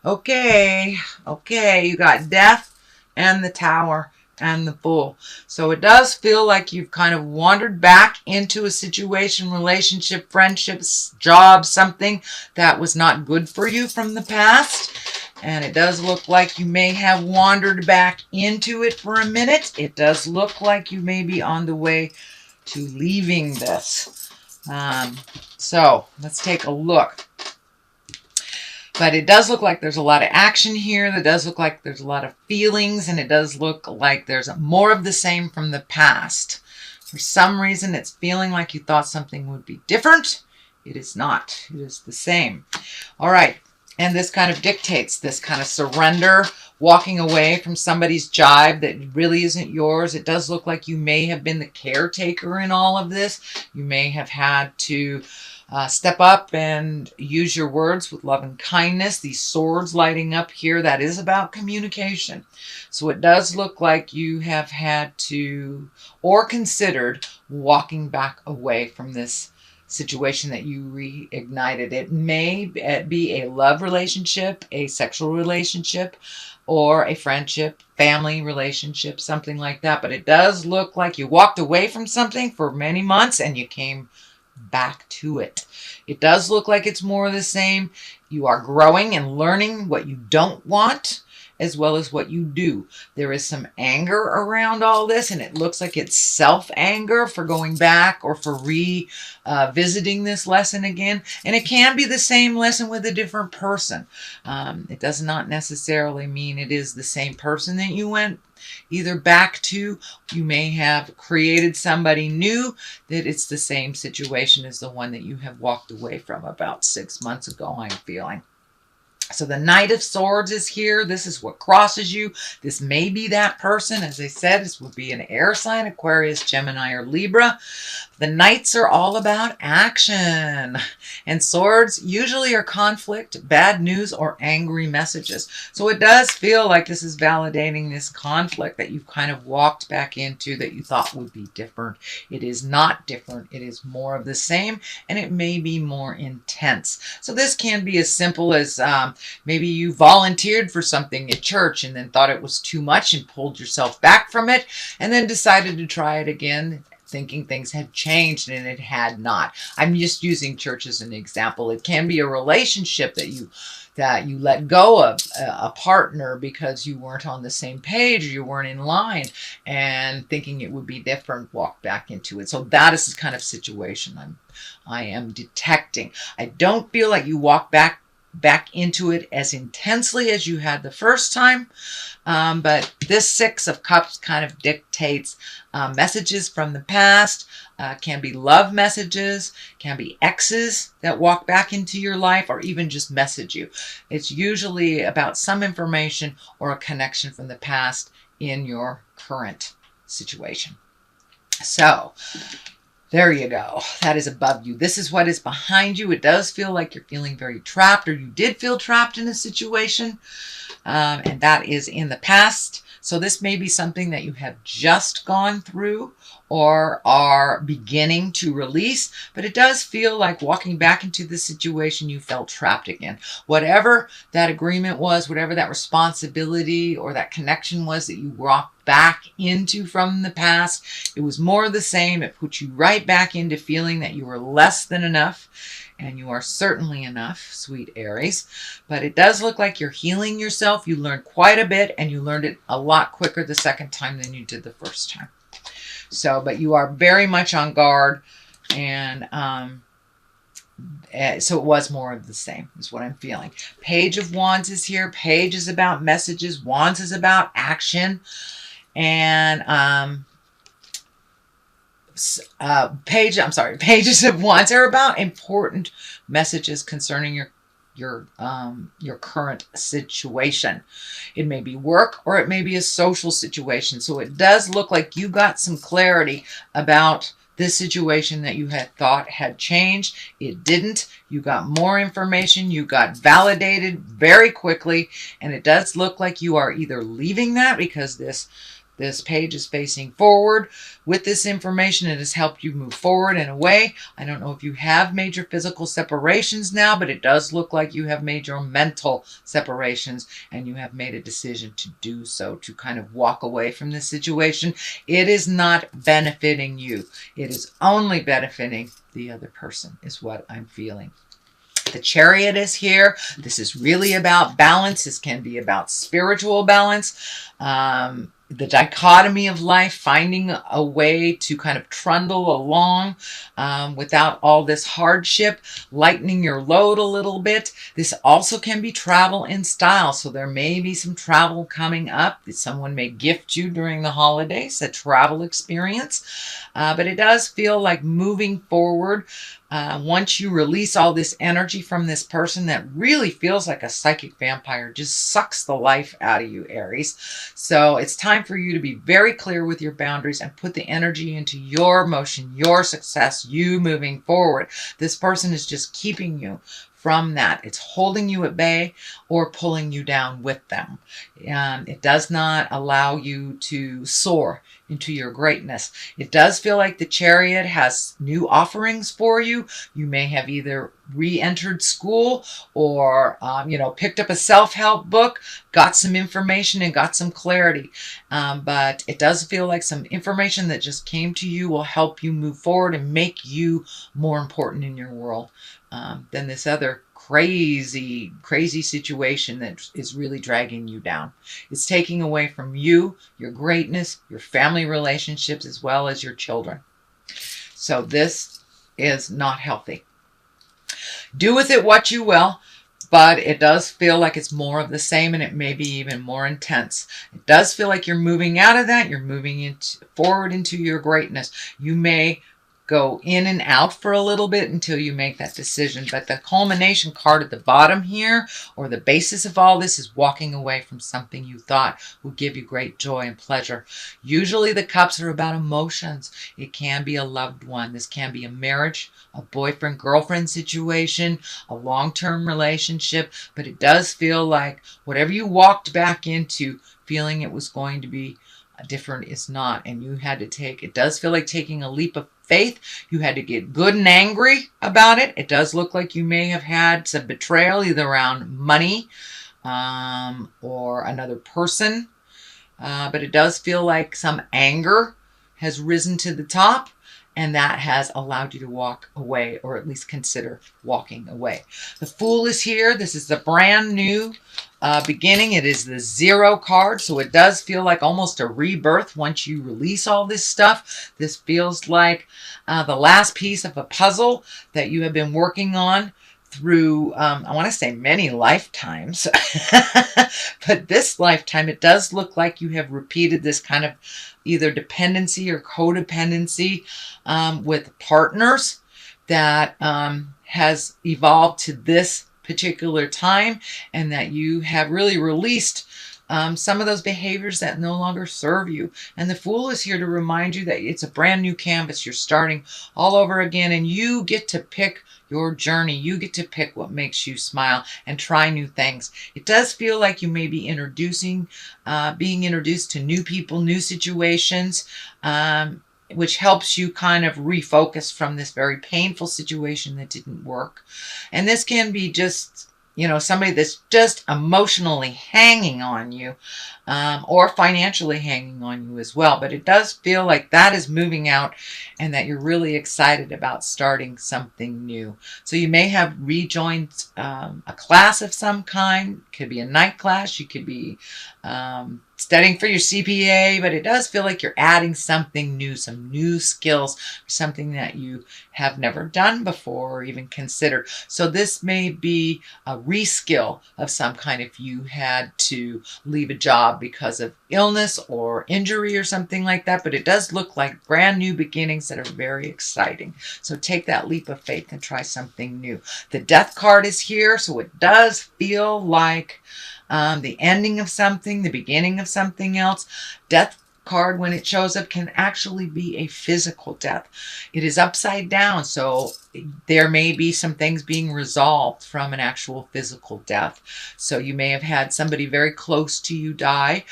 Okay. Okay. You got death and the tower and the fool. So it does feel like you've kind of wandered back into a situation, relationship, friendships, job, something that was not good for you from the past. And it does look like you may have wandered back into it for a minute. It does look like you may be on the way to leaving this. So let's take a look. But it does look like there's a lot of action here. It does look like there's a lot of feelings, and it does look like there's more of the same from the past. For some reason, it's feeling like you thought something would be different. It is not. It is the same. All right. And this kind of dictates this kind of surrender, walking away from somebody's jibe that really isn't yours. It does look like you may have been the caretaker in all of this. You may have had to step up and use your words with love and kindness. These swords lighting up here, that is about communication. So it does look like you have had to or considered walking back away from this situation that you reignited. It may be a love relationship, a sexual relationship, or a friendship, family relationship, something like that. But it does look like you walked away from something for many months and you came back to it. It does look like it's more of the same. You are growing and learning what you don't want as well as what you do. There is some anger around all this, and it looks like it's self-anger for going back or for revisiting this lesson again. And it can be the same lesson with a different person. It does not necessarily mean it is the same person that you went either back to. You may have created somebody new that it's the same situation as the one that you have walked away from about 6 months ago, I'm feeling. So the Knight of Swords is here. This is what crosses you. This may be that person. As I said, this would be an air sign, Aquarius, Gemini, or Libra. The Knights are all about action. And swords usually are conflict, bad news, or angry messages. So it does feel like this is validating this conflict that you've kind of walked back into that you thought would be different. It is not different. It is more of the same, and it may be more intense. So this can be as simple as maybe you volunteered for something at church and then thought it was too much and pulled yourself back from it and then decided to try it again, thinking things had changed, and it had not. I'm just using church as an example. It can be a relationship that you let go of, a partner, because you weren't on the same page or you weren't in line, and thinking it would be different, walk back into it. So that is the kind of situation I am detecting. I don't feel like you walk back into it as intensely as you had the first time. But this Six of Cups kind of dictates messages from the past. Can be love messages, can be exes that walk back into your life, or even just message you. It's usually about some information or a connection from the past in your current situation. So there you go. That is above you. This is what is behind you. It does feel like you're feeling very trapped, or you did feel trapped in a situation, and that is in the past. So this may be something that you have just gone through or are beginning to release, but it does feel like walking back into the situation you felt trapped again. Whatever that agreement was, whatever that responsibility or that connection was that you walked back into from the past, it was more of the same. It put you right back into feeling that you were less than enough. And you are certainly enough, sweet Aries. But it does look like you're healing yourself. You learned quite a bit, and you learned it a lot quicker the second time than you did the first time. So, but you are very much on guard, and so it was more of the same, is what I'm feeling. Page of Wands is here. Page is about messages. Wands is about action. And pages of Wands are about important messages concerning your current situation. It may be work, or it may be a social situation. So it does look like you got some clarity about this situation that you had thought had changed. It didn't. You got more information. You got validated very quickly, and it does look like you are either leaving that because this This page is facing forward. With this information, it has helped you move forward and away. I don't know if you have major physical separations now, but it does look like you have major mental separations, and you have made a decision to do so, to kind of walk away from this situation. It is not benefiting you. It is only benefiting the other person, is what I'm feeling. The Chariot is here. This is really about balance. This can be about spiritual balance. The dichotomy of life, finding a way to kind of trundle along without all this hardship, lightening your load a little bit. This also can be travel in style. So there may be some travel coming up that someone may gift you during the holidays, a travel experience. But it does feel like moving forward. Once you release all this energy from this person that really feels like a psychic vampire, just sucks the life out of you, Aries. So it's time for you to be very clear with your boundaries and put the energy into your motion, your success, you moving forward. This person is just keeping you from that. It's holding you at bay or pulling you down with them. It does not allow you to soar into your greatness. It does feel like the Chariot has new offerings for you. You may have either re-entered school or, picked up a self-help book, got some information and got some clarity. But it does feel like some information that just came to you will help you move forward and make you more important in your world than this other crazy situation that is really dragging you down. It's taking away from you, your greatness, your family relationships, as well as your children. So this is not healthy. Do with it what you will, but it does feel like it's more of the same, and it may be even more intense. It does feel like you're moving out of that. You're moving forward into your greatness. You may go in and out for a little bit until you make that decision. But the culmination card at the bottom here, or the basis of all this, is walking away from something you thought would give you great joy and pleasure. Usually the cups are about emotions. It can be a loved one. This can be a marriage, a boyfriend-girlfriend situation, a long-term relationship. But it does feel like whatever you walked back into feeling it was going to be different is not. And you had to take, it does feel like taking a leap of faith. You had to get good and angry about it. It does look like you may have had some betrayal, either around money or another person. But it does feel like some anger has risen to the top, and that has allowed you to walk away, or at least consider walking away. The Fool is here. This is the brand new beginning. It is the 0 card, so it does feel like almost a rebirth once you release all this stuff. This feels like the last piece of a puzzle that you have been working on through, I want to say many lifetimes, but this lifetime, it does look like you have repeated this kind of either dependency or codependency with partners that has evolved to this particular time, and that you have really released some of those behaviors that no longer serve you. And the Fool is here to remind you that it's a brand new canvas. You're starting all over again, and you get to pick your journey. You get to pick what makes you smile and try new things. It does feel like you may be being introduced to new people, new situations, which helps you kind of refocus from this very painful situation that didn't work. And this can be just, somebody that's just emotionally hanging on you, or financially hanging on you as well. But it does feel like that is moving out, and that you're really excited about starting something new. So you may have rejoined a class of some kind. It could be a night class. You could be studying for your CPA, but it does feel like you're adding something new, some new skills, something that you have never done before or even considered. So this may be a reskill of some kind if you had to leave a job because of illness or injury or something like that. But it does look like brand new beginnings that are very exciting. So take that leap of faith and try something new. The Death card is here, so it does feel like the ending of something, the beginning of something else. Death card, when it shows up, can actually be a physical death. It is upside down, so there may be some things being resolved from an actual physical death. So you may have had somebody very close to you die.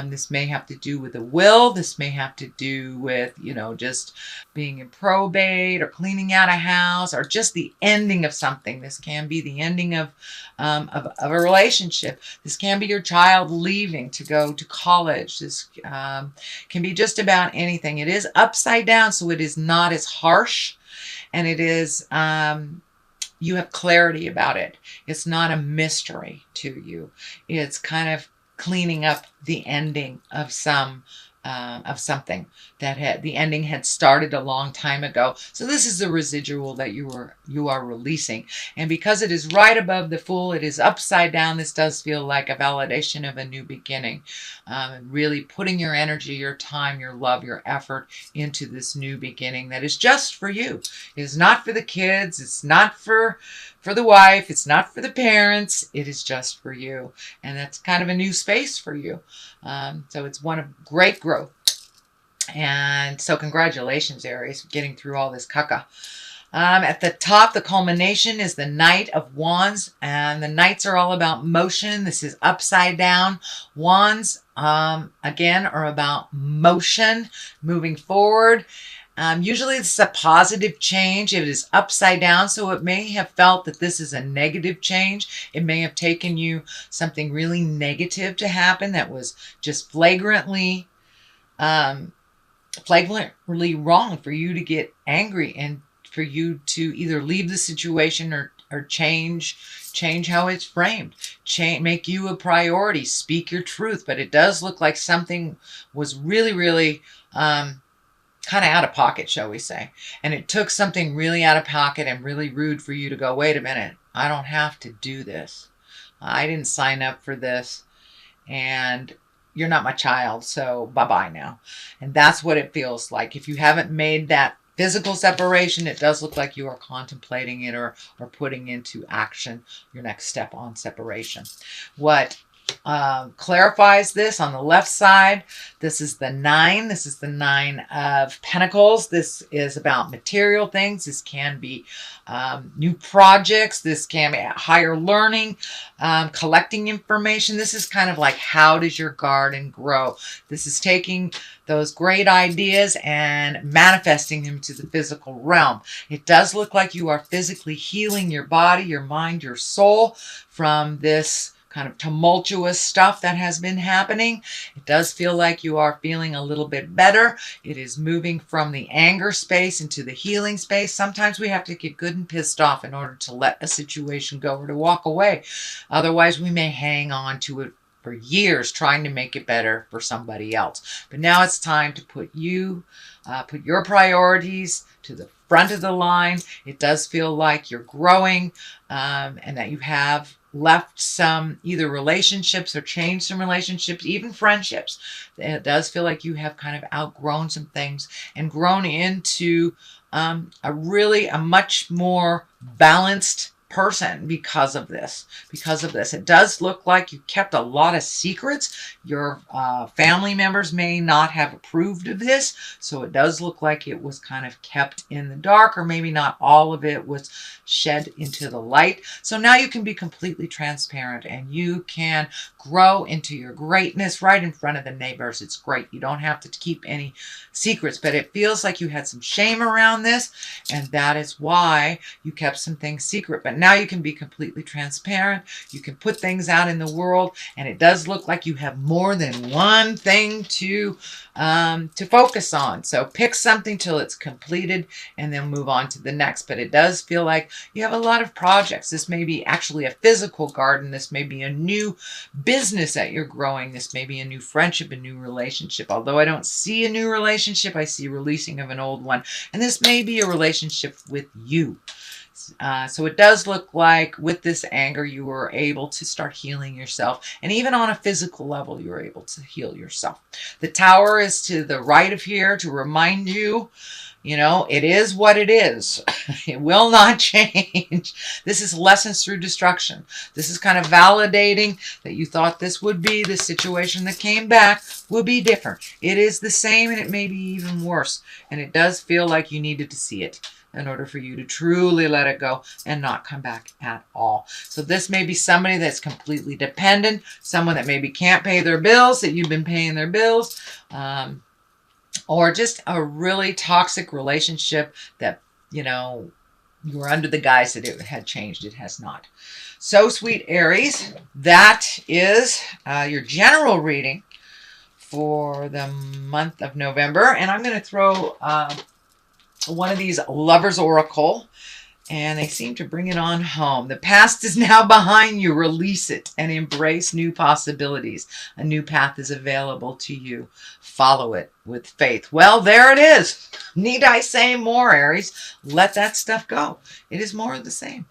This may have to do with a will. This may have to do with, just being in probate or cleaning out a house or just the ending of something. This can be the ending of a relationship. This can be your child leaving to go to college. This can be just about anything. It is upside down, so it is not as harsh. And it is, you have clarity about it. It's not a mystery to you. It's kind of cleaning up the ending of something that the ending had started a long time ago. So this is the residual that you are releasing. And because it is right above the Fool, it is upside down. This does feel like a validation of a new beginning. Really putting your energy, your time, your love, your effort into this new beginning that is just for you. It is not for the kids. It's not for the wife. It's not for the parents. It is just for you. And that's kind of a new space for you. So it's one of great growth. And so congratulations, Aries, for getting through all this caca. At the top, the culmination is the Knight of Wands. And the Knights are all about motion. This is upside down. Wands, again, are about motion, moving forward. Usually it's a positive change. It is upside down, so it may have felt that this is a negative change. It may have taken you something really negative to happen that was just flagrantly wrong for you to get angry and for you to either leave the situation or change how it's framed. Make you a priority. Speak your truth. But it does look like something was really, really kind of out of pocket, shall we say. And it took something really out of pocket and really rude for you to go, wait a minute, I don't have to do this. I didn't sign up for this. And you're not my child, so bye-bye now. And that's what it feels like. If you haven't made that physical separation, it does look like you are contemplating it or putting into action your next step on separation. What clarifies this on the left side, this is the 9. This is the 9 of Pentacles. This is about material things. This can be new projects. This can be higher learning, collecting information. This is kind of like, how does your garden grow? This is taking those great ideas and manifesting them to the physical realm. It does look like you are physically healing your body, your mind, your soul from this kind of tumultuous stuff that has been happening. It does feel like you are feeling a little bit better. It is moving from the anger space into the healing space. Sometimes we have to get good and pissed off in order to let a situation go or to walk away. Otherwise, we may hang on to it for years trying to make it better for somebody else. But now it's time to put your priorities to the front of the line. It does feel like you're growing and that you have left some either relationships or changed some relationships, even friendships. It does feel like you have kind of outgrown some things and grown into a much more balanced person because of this. It does look like you kept a lot of secrets. Your family members may not have approved of this, so it does look like it was kind of kept in the dark, or maybe not all of it was shed into the light. So now you can be completely transparent and you can grow into your greatness right in front of the neighbors. It's great. You don't have to keep any secrets, but it feels like you had some shame around this, and that is why you kept some things secret. But now you can be completely transparent. You can put things out in the world, and it does look like you have more than one thing to focus on. So pick something till it's completed and then move on to the next. But it does feel like you have a lot of projects. This may be actually a physical garden. This may be a new business that you're growing. This may be a new friendship, a new relationship. Although I don't see a new relationship, I see releasing of an old one. And this may be a relationship with you. So it does look like with this anger, you were able to start healing yourself. And even on a physical level, you were able to heal yourself. The Tower is to the right of here to remind you, it is what it is. It will not change. This is lessons through destruction. This is kind of validating that you thought this would be the situation that came back will be different. It is the same, and it may be even worse. And it does feel like you needed to see it. in order for you to truly let it go and not come back at all. So this may be somebody that's completely dependent, someone that maybe can't pay their bills, that you've been paying their bills, or just a really toxic relationship that, you know, you were under the guise that it had changed. It has not. So, sweet Aries, that is your general reading for the month of November. And I'm going to throw one of these Lovers Oracle, and they seem to bring it on home. The past is now behind you. Release it and embrace new possibilities. A new path is available to you. Follow it with faith. Well, there it is. Need I say more, Aries? Let that stuff go. It is more of the same.